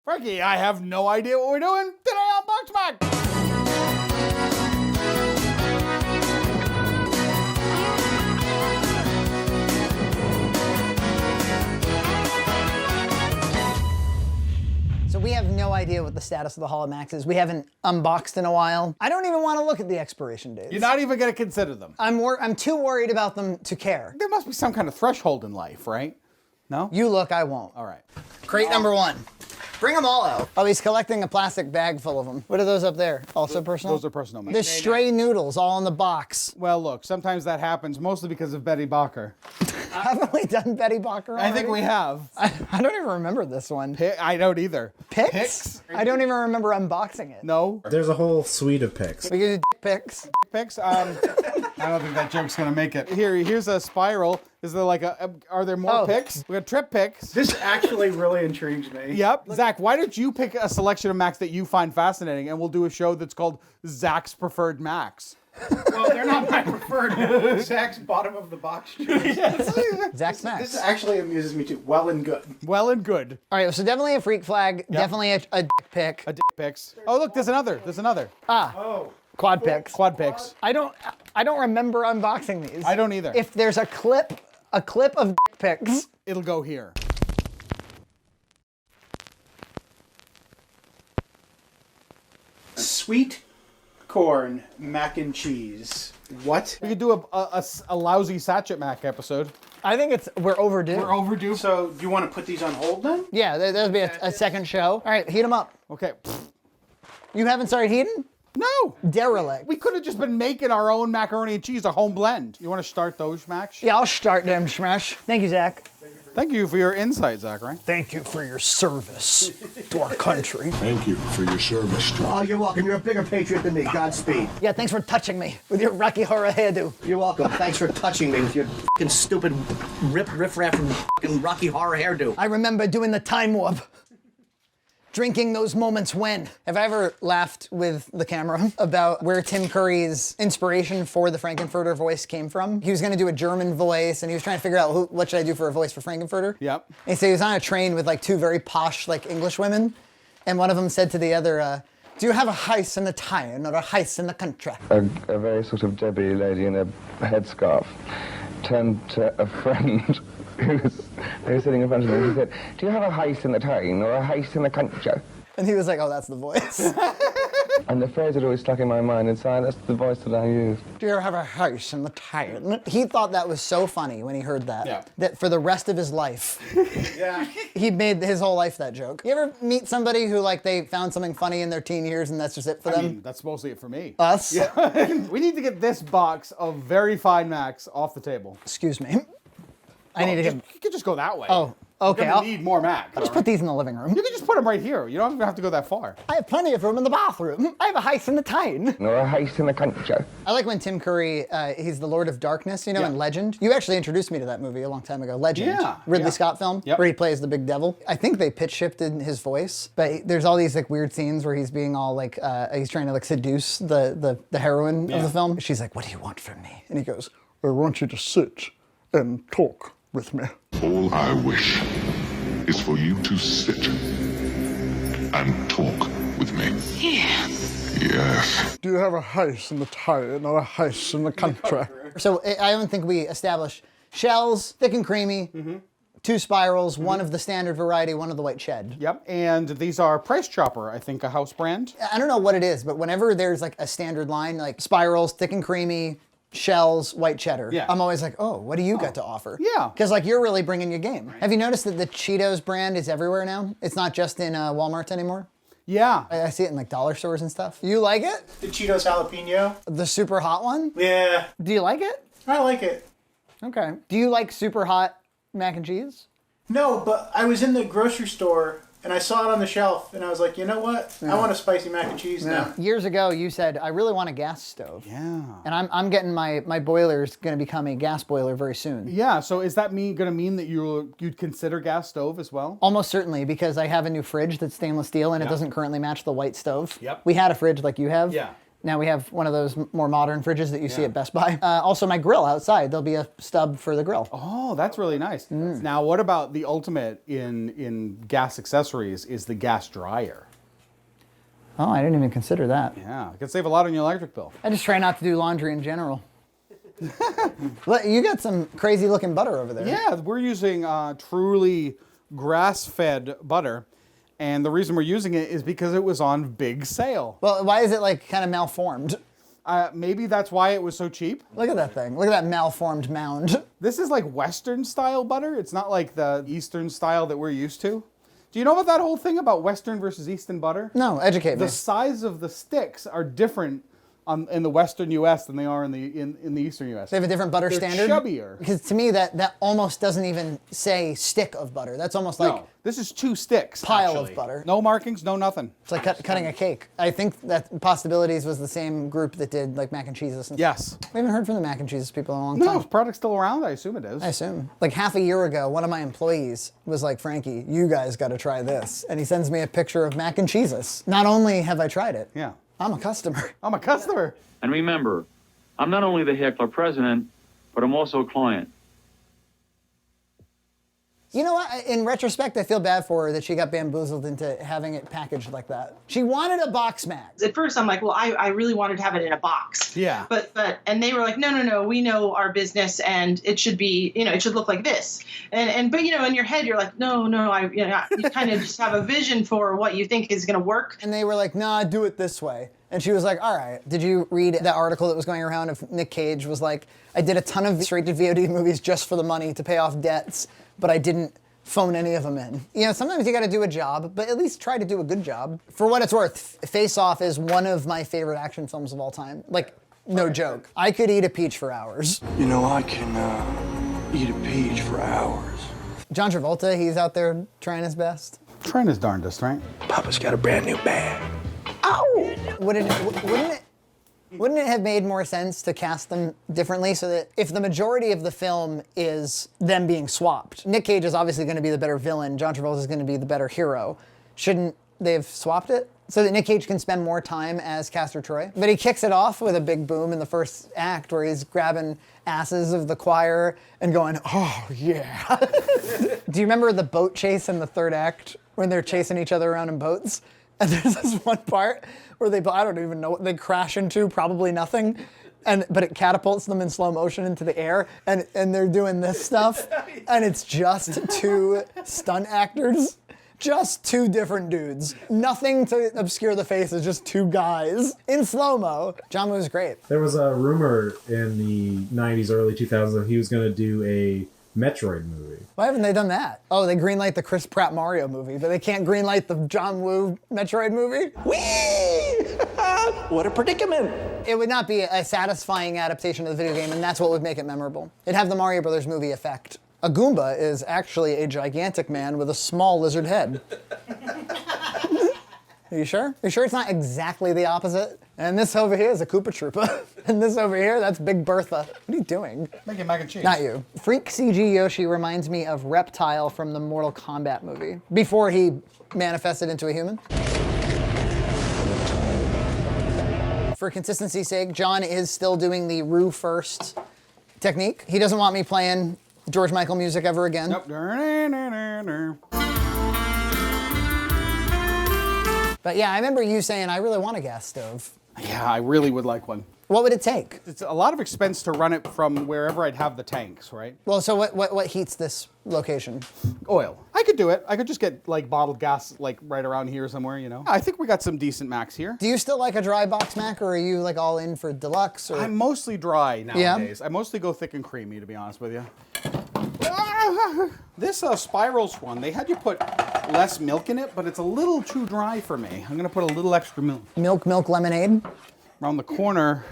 Frankie, I have no idea what we're doing today on BoxMac. So we have no idea what the status of the Holomax is. We haven't unboxed in a while. I don't even want to look at the expiration dates. You're not even going to consider them. I'm too worried about them to care. There must be some kind of threshold in life, right? No? You look, I won't. All right. Crate number 1. Bring them all out. Oh, he's collecting a plastic bag full of them. What are those up there? Also personal? Those are personal. There's stray noodles all in the box. Well, look, sometimes that happens, mostly because of Betty Bacher. Haven't we done Betty Bacher already? I think we have. I don't even remember this one. I don't either. Pics? Pics? I don't even remember unboxing it. No. There's a whole suite of pics. We could do pics. Pics? I don't think that joke's gonna make it. Here's a spiral. Is there like are there more pics? We got trip pics. This actually really intrigues me. Yep. Zach, why don't you pick a selection of Macs that you find fascinating and we'll do a show that's called Zach's Preferred Macs. Well, they're not my preferred. Zach's bottom of the box choice. Zach's Max. This actually amuses me too. Well and good. Well and good. All right, so definitely a freak flag, definitely a dick pic. A dick pics. Oh, look, there's another. Oh. Quad pics. Quad pics. I don't remember unboxing these. I don't either. If there's a clip of dick pics. It'll go here. Sweet corn mac and cheese. What? We could do a lousy Satchet Mac episode. I think we're overdue. We're overdue. So, do you want to put these on hold then? Yeah, there'll be a second show. All right, heat them up. Okay. You haven't started heating? No. Derelict. We could have just been making our own macaroni and cheese, a home blend. You want to start those, Max? Yeah, I'll start them, Smash. Thank you, Zach. Thank you for your insight, Zachary. Thank you for your service to our country. Thank you for your service to Oh, you're welcome. You're a bigger patriot than me. Godspeed. Yeah, thanks for touching me with your Rocky Horror hairdo. You're welcome. Thanks for touching me with your fucking stupid riff-raff and fucking Rocky Horror hairdo. I remember doing the time warp. Drinking those moments when. Have I ever laughed with the camera about where Tim Curry's inspiration for the Frankenfurter voice came from? He was gonna do a German voice and he was trying to figure out what should I do for a voice for Frankenfurter? Yep. And so he was on a train with like 2 very posh like English women and one of them said to the other, do you have a house in the town or a house in the country? A very sort of Debbie lady in a headscarf turned to a friend who was sitting in front of me and she said, do you have a house in the town or a house in the country? And he was like, oh, that's the voice. And the phrase had always stuck in my mind, and so that's the voice that I use. Do you have a house in the town? He thought that was so funny when he heard that. Yeah. That for the rest of his life, Yeah. he made his whole life that joke. You ever meet somebody who like they found something funny in their teen years and that's just it for I them? mean, that's mostly it for me. Us? We need to get this box of very fine Macs off the table. Excuse me. I need to get. You could just go that way. Oh, okay. You're gonna need more Mac. I'll just put these in the living room. You can just put them right here. You don't even have to go that far. I have plenty of room in the bathroom. I have a house in the town. Or a house in the country. I like when Tim Curry, he's the Lord of Darkness, you know, in Legend. You actually introduced me to that movie a long time ago, Legend. Yeah, Ridley yeah. Scott film, Yep. where he plays the big devil. I think they pitch shifted his voice, but there's all these like weird scenes where he's being all like, he's trying to like seduce the heroine of the film. She's like, what do you want from me? And he goes, I want you to sit and talk with me. all I wish is for you to sit and talk with me. Yeah. Yes. Do you have a house in the town or a house in the country? So I don't think we established shells, thick and creamy, 2 spirals, one of the standard variety, one of the white shed. Yep. And these are Price Chopper, I think, a house brand. I don't know what it is, but whenever there's like a standard line, like spirals, thick and creamy, shells, white cheddar, Yeah. I'm always like, oh, what do you got to offer? Yeah. Because like you're really bringing your game. Right. Have you noticed that the Cheetos brand is everywhere now? It's not just in Walmart anymore? Yeah. I see it in like dollar stores and stuff. You like it? The Cheetos jalapeno. The super hot one? Yeah. Do you like it? I like it. Okay. Do you like super hot mac and cheese? No, but I was in the grocery store and I saw it on the shelf and I was like, you know what? I want a spicy mac and cheese now. Years ago, you said, I really want a gas stove. Yeah. And I'm getting my boiler's gonna become a gas boiler very soon. Yeah, so is that gonna mean that you'd consider gas stove as well? Almost certainly, because I have a new fridge that's stainless steel and it doesn't currently match the white stove. Yep. We had a fridge like you have. Yeah. Now we have one of those more modern fridges that you see at Best Buy. Also my grill outside, there'll be a stub for the grill. Oh, that's really nice. Now, what about the ultimate in gas accessories is the gas dryer? Oh, I didn't even consider that. Yeah, it can save a lot on your electric bill. I just try not to do laundry in general. Look, you got some crazy looking butter over there. Yeah, we're using truly grass-fed butter. And the reason we're using it is because it was on big sale. Well, why is it like kind of malformed? Maybe that's why it was so cheap. Look at that thing. Look at that malformed mound. This is like Western style butter. It's not like the Eastern style that we're used to. Do you know about that whole thing about Western versus Eastern butter? No, educate me. The size of the sticks are different in the Western U.S. than they are in the Eastern U.S. They have a different butter standard? Chubbier. Because to me, that almost doesn't even say stick of butter. That's almost like... No, this is 2 sticks, pile actually. of butter. No markings, no nothing. It's like cutting a cake. I think that Possibilities was the same group that did like mac and cheeses. And Yes. We haven't heard from the mac and cheeses people in a long No, time. is product still around? I assume it is. I assume. Like half a year ago, one of my employees was like, Frankie, you guys got to try this. And he sends me a picture of mac and cheeses. Not only have I tried it, Yeah. I'm a customer. I'm a customer. And remember, I'm not only the Heckler president, but I'm also a client. You know what? In retrospect, I feel bad for her that she got bamboozled into having it packaged like that. She wanted a BoxMac. At first, I'm like, well, I really wanted to have it in a box. Yeah. And they were like, no, we know our business, and it should be, it should look like this. But in your head, you're like, no, you kind of just have a vision for what you think is going to work. And they were like, nah, do it this way. And she was like, all right. Did you read that article that was going around of Nick Cage was like, I did a ton of straight-to-VOD movies just for the money to pay off debts, but I didn't phone any of them in. Sometimes you got to do a job, but at least try to do a good job. For what it's worth, Face Off is one of my favorite action films of all time. Like, no joke. I could eat a peach for hours. I can eat a peach for hours. John Travolta, he's out there trying his best. Trying his darndest, right? Papa's got a brand new bag. Ow! Wouldn't it have made more sense to cast them differently so that if the majority of the film is them being swapped, Nick Cage is obviously going to be the better villain, John Travolta is going to be the better hero. Shouldn't they have swapped it? So that Nick Cage can spend more time as Castor Troy. But he kicks it off with a big boom in the first act where he's grabbing asses of the choir and going, oh yeah. Do you remember the boat chase in the third act when they're chasing each other around in boats? And there's this one part where I don't even know what they crash into, probably nothing. But it catapults them in slow motion into the air, and they're doing this stuff, and it's just 2 stunt actors, just 2 different dudes. Nothing to obscure the faces, just 2 guys in slow-mo. John was great. There was a rumor in the 90s, early 2000s that he was going to do a Metroid movie. Why haven't they done that? Oh, they greenlight the Chris Pratt Mario movie, but they can't greenlight the John Woo Metroid movie? Whee! What a predicament. It would not be a satisfying adaptation of the video game, and that's what would make it memorable. It'd have the Mario Brothers movie effect. A Goomba is actually a gigantic man with a small lizard head. Are you sure? Are you sure it's not exactly the opposite? And this over here is a Koopa Troopa. And this over here, that's Big Bertha. What are you doing? Making mac and cheese. Not you. Freak CG Yoshi reminds me of Reptile from the Mortal Kombat movie, before he manifested into a human. For consistency's sake, John is still doing the Rue first technique. He doesn't want me playing George Michael music ever again. Nope. But yeah, I remember you saying, I really want a gas stove. Yeah, I really would like one. What would it take? It's a lot of expense to run it from wherever I'd have the tanks, right? Well, so what heats this location? Oil. I could do it. I could just get like bottled gas like right around here somewhere, I think we got some decent Macs here. Do you still like a dry BoxMac, or are you like all in for deluxe? Or? I'm mostly dry nowadays. Yeah? I mostly go thick and creamy, to be honest with you. This Spirals one, they had you put less milk in it, but it's a little too dry for me. I'm gonna put a little extra milk. Milk lemonade? Around the corner.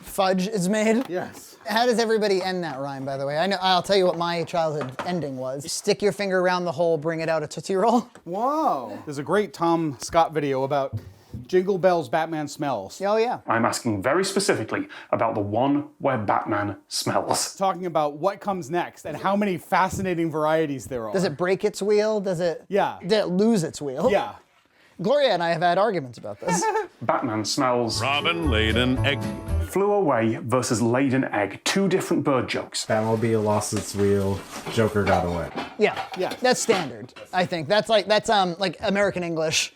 Fudge is made? Yes. How does everybody end that rhyme, by the way? I'll tell you what my childhood ending was. Stick your finger around the hole, bring it out a Tootsie Roll. Whoa. There's a great Tom Scott video about Jingle Bells Batman smells. Oh, yeah. I'm asking very specifically about the one where Batman smells. Talking about what comes next and how many fascinating varieties there are. Does it break its wheel? Does it? Yeah. Did it lose its wheel? Yeah. Gloria and I have had arguments about this. Batman smells. Robin laid an egg. Flew away versus laid an egg. Two different bird jokes. Batmobile lost its wheel. Joker got away. Yeah, that's standard. I think that's like American English.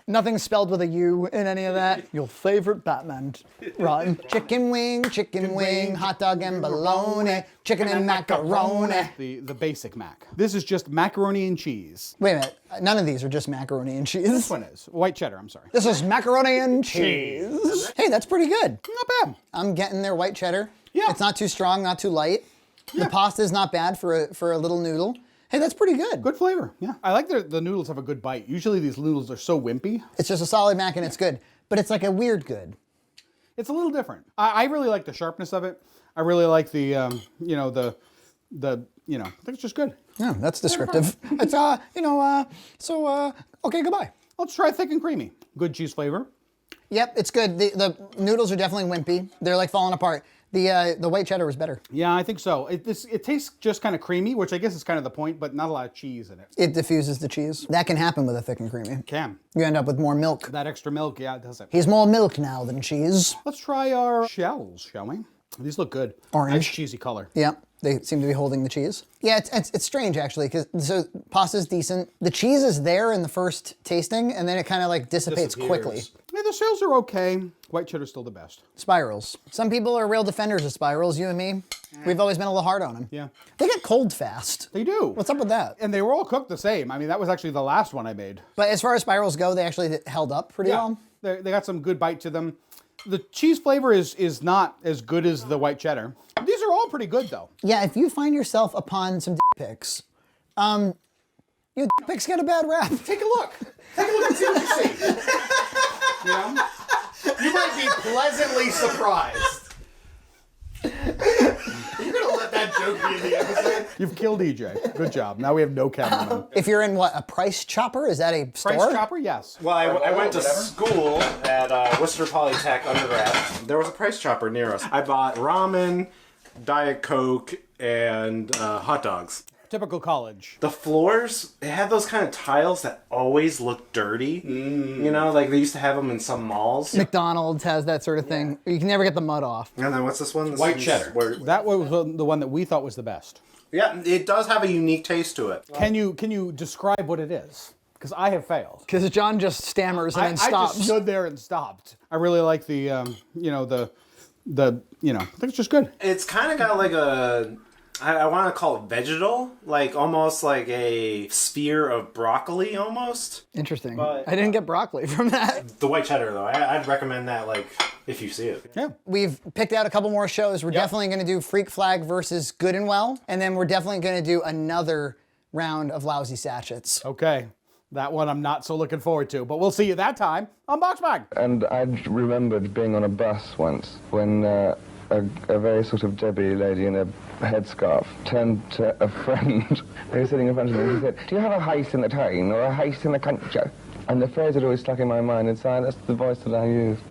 Nothing spelled with a U in any of that. Your favorite Batman rhyme. Chicken wing, hot dog and bologna, chicken and macaroni. The basic mac. This is just macaroni and cheese. Wait a minute, none of these are just macaroni and cheese. This one is. White cheddar, I'm sorry. This is macaroni and cheese. Hey, that's pretty good. Not bad. I'm getting their white cheddar. Yeah. It's not too strong, not too light. The pasta's not bad for a little noodle. Hey, that's pretty good. Good flavor, yeah. I like the noodles have a good bite. Usually these noodles are so wimpy. It's just a solid mac and it's good, but it's like a weird good. It's a little different. I really like the sharpness of it. I really like the, I think it's just good. Yeah, that's descriptive. It's, okay, goodbye. Let's try thick and creamy. Good cheese flavor. Yep, it's good. The noodles are definitely wimpy. They're like falling apart. The white cheddar was better. Yeah, I think so. It tastes just kind of creamy, which I guess is kind of the point, but not a lot of cheese in it. It diffuses the cheese. That can happen with a thick and creamy. Can. You end up with more milk. That extra milk, yeah, it does it. He's more milk now than cheese. Let's try our shells, shall we? These look good. Orange. Nice cheesy color. Yeah, they seem to be holding the cheese. Yeah, it's strange actually, because so pasta's decent. The cheese is there in the first tasting, and then it kind of like dissipates quickly. Yeah, the shells are okay. White cheddar's still the best. Spirals. Some people are real defenders of spirals, you and me. We've always been a little hard on them. Yeah. They get cold fast. They do. What's up with that? And they were all cooked the same. I mean, that was actually the last one I made. But as far as spirals go, they actually held up pretty well. They got some good bite to them. The cheese flavor is not as good as the white cheddar. These are all pretty good though. Yeah, if you find yourself upon some pics, pics get a bad rap. Take a look. Take a look and see what you see. You might be pleasantly surprised. You're gonna let that joke be in the episode? You've killed EJ. Good job. Now we have no cameraman. If you're in a Price Chopper? Is that a store? Price Chopper? Yes. Well, I went to school at Worcester Polytech undergrad. There was a Price Chopper near us. I bought ramen, Diet Coke, and hot dogs. Typical college. The floors, they had those kind of tiles that always look dirty. You know, like they used to have them in some malls. McDonald's has that sort of thing. You can never get the mud off. And then what's this one? White cheddar. That was the one that we thought was the best. Yeah, it does have a unique taste to it. Can you describe what it is? Because I have failed. Because John just stammers and then stops. I just stood there and stopped. I really like the, I think it's just good. It's kind of got like a, I want to call it vegetal, like almost like a sphere of broccoli almost. Interesting. But, I didn't get broccoli from that. The white cheddar though, I'd recommend that like if you see it. Yeah. We've picked out a couple more shows. We're definitely going to do Freak Flag versus Good and Well, and then we're definitely going to do another round of Lousy Sachets. Okay. That one I'm not so looking forward to, but we'll see you that time on BoxMac. And I remembered being on a bus once when a very sort of Debbie lady in a headscarf turned to a friend who was sitting in front of me and she said, "Do you have a house in the town or a house in the country?" And the phrase had always stuck in my mind, and so that's the voice that I use.